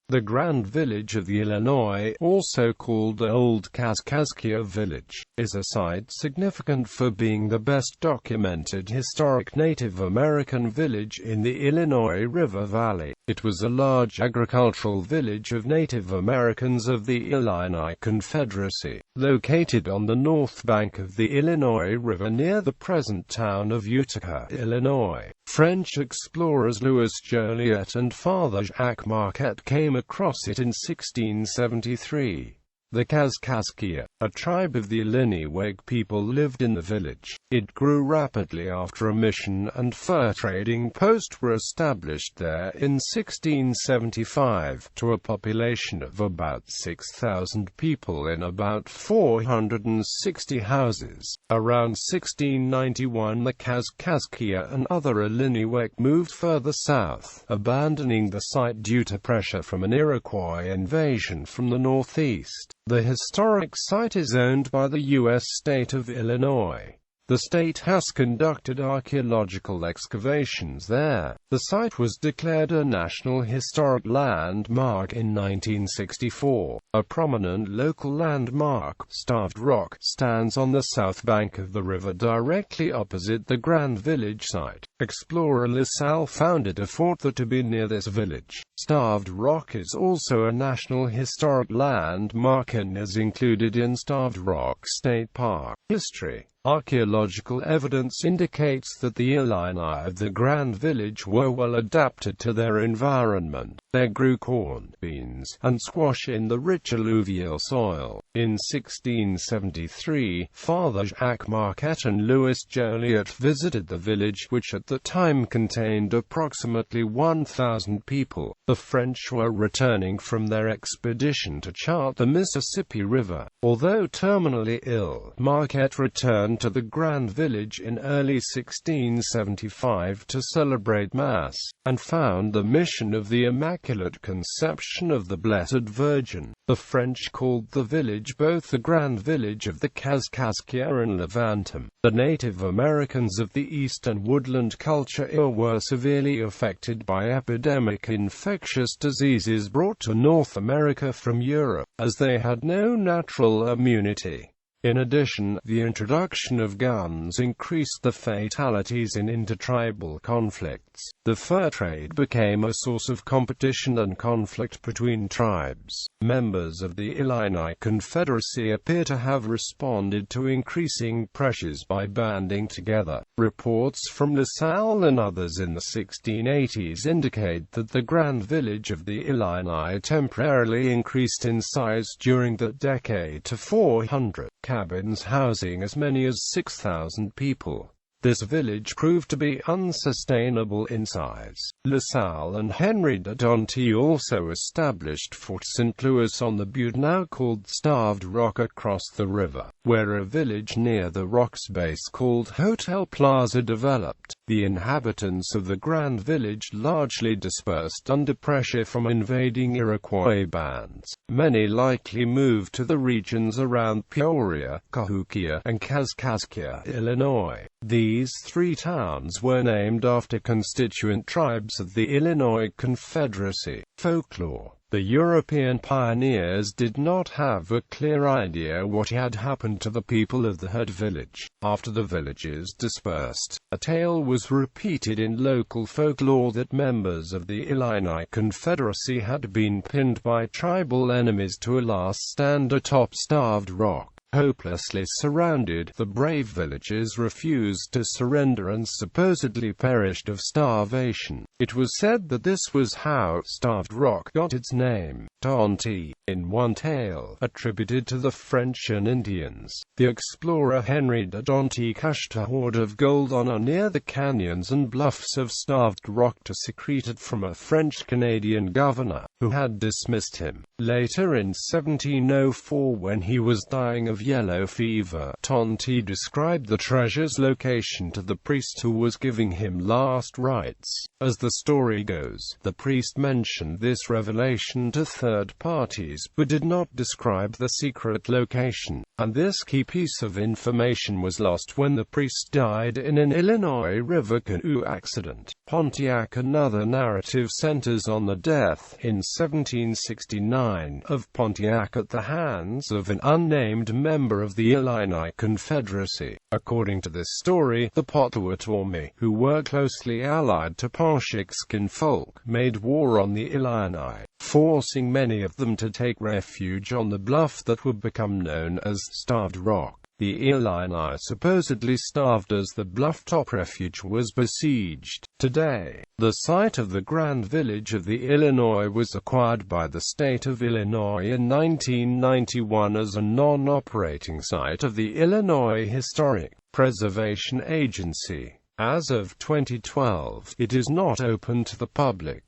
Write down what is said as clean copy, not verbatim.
The Grand Village of the Illinois, also called the Old Kaskaskia Village, is a site significant for being the best documented historic Native American village in the Illinois River Valley. It was a large agricultural village of Native Americans of the Illini Confederacy, located on the north bank of the Illinois River near the present town of Utica, Illinois. French explorers Louis Joliet and Father Jacques Marquette came across it in 1673. The Kaskaskia, a tribe of the Illiniwek people, lived in the village. It grew rapidly after a mission and fur trading post were established there in 1675, to a population of about 6,000 people in about 460 houses. Around 1691 the Kaskaskia and other Illiniwek moved further south, abandoning the site due to pressure from an Iroquois invasion from the northeast. The historic site is owned by the U.S. state of Illinois. The state has conducted archaeological excavations there. The site was declared a National Historic Landmark in 1964. A prominent local landmark, Starved Rock, stands on the south bank of the river directly opposite the Grand Village site. Explorer LaSalle founded a fort that to be near this village. Starved Rock is also a National Historic Landmark and is included in Starved Rock State Park. History. Archaeological evidence indicates that the Illini of the Grand Village were well adapted to their environment. They grew corn, beans, and squash in the rich alluvial soil. In 1673, Father Jacques Marquette and Louis Joliet visited the village, which at the time contained approximately 1,000 people. The French were returning from their expedition to chart the Mississippi River. Although terminally ill, Marquette returned to the Grand Village in early 1675 to celebrate Mass, and found the mission of the Immaculate Conception of the Blessed Virgin. The French called the village both the Grand Village of the Kaskaskia and Levantum. The Native Americans of the Eastern woodland culture were severely affected by epidemic infectious diseases brought to North America from Europe, as they had no natural immunity. In addition, the introduction of guns increased the fatalities in intertribal conflicts. The fur trade became a source of competition and conflict between tribes. Members of the Illini Confederacy appear to have responded to increasing pressures by banding together. Reports from LaSalle and others in the 1680s indicate that the Grand Village of the Illini temporarily increased in size during that decade to 400 cabins housing as many as 6,000 people. This village proved to be unsustainable in size. LaSalle and Henry de Tonty also established Fort St. Louis on the butte now called Starved Rock across the river, where a village near the rock's base called Hotel Plaza developed. The inhabitants of the Grand Village largely dispersed under pressure from invading Iroquois bands. Many likely moved to the regions around Peoria, Cahokia, and Kaskaskia, Illinois. These three towns were named after constituent tribes of the Illinois Confederacy. Folklore. The European pioneers did not have a clear idea what had happened to the people of the Herd Village. After the villages dispersed, a tale was repeated in local folklore that members of the Illini Confederacy had been pinned by tribal enemies to a last stand atop Starved Rock. Hopelessly surrounded, the brave villagers refused to surrender and supposedly perished of starvation. It was said that this was how Starved Rock got its name. Tonty, in one tale, attributed to the French and Indians. The explorer Henry de Tonty cached a hoard of gold on or near the canyons and bluffs of Starved Rock to secrete it from a French-Canadian governor, who had dismissed him. Later in 1704, when he was dying of yellow fever, Tonti described the treasure's location to the priest who was giving him last rites. As the story goes, the priest mentioned this revelation to third parties, but did not describe the secret location, and this key piece of information was lost when the priest died in an Illinois River canoe accident. Pontiac. Another narrative centers on the death, in 1769, of Pontiac at the hands of an unnamed member of the Illini confederacy. According to this story, the Potawatomi, who were closely allied to Pontiac's kinfolk, made war on the Illini, forcing many of them to take refuge on the bluff that would become known as Starved Rock. The Illini supposedly starved as the bluff-top refuge was besieged. Today, the site of the Grand Village of the Illinois was acquired by the state of Illinois in 1991 as a non-operating site of the Illinois Historic Preservation Agency. As of 2012, it is not open to the public.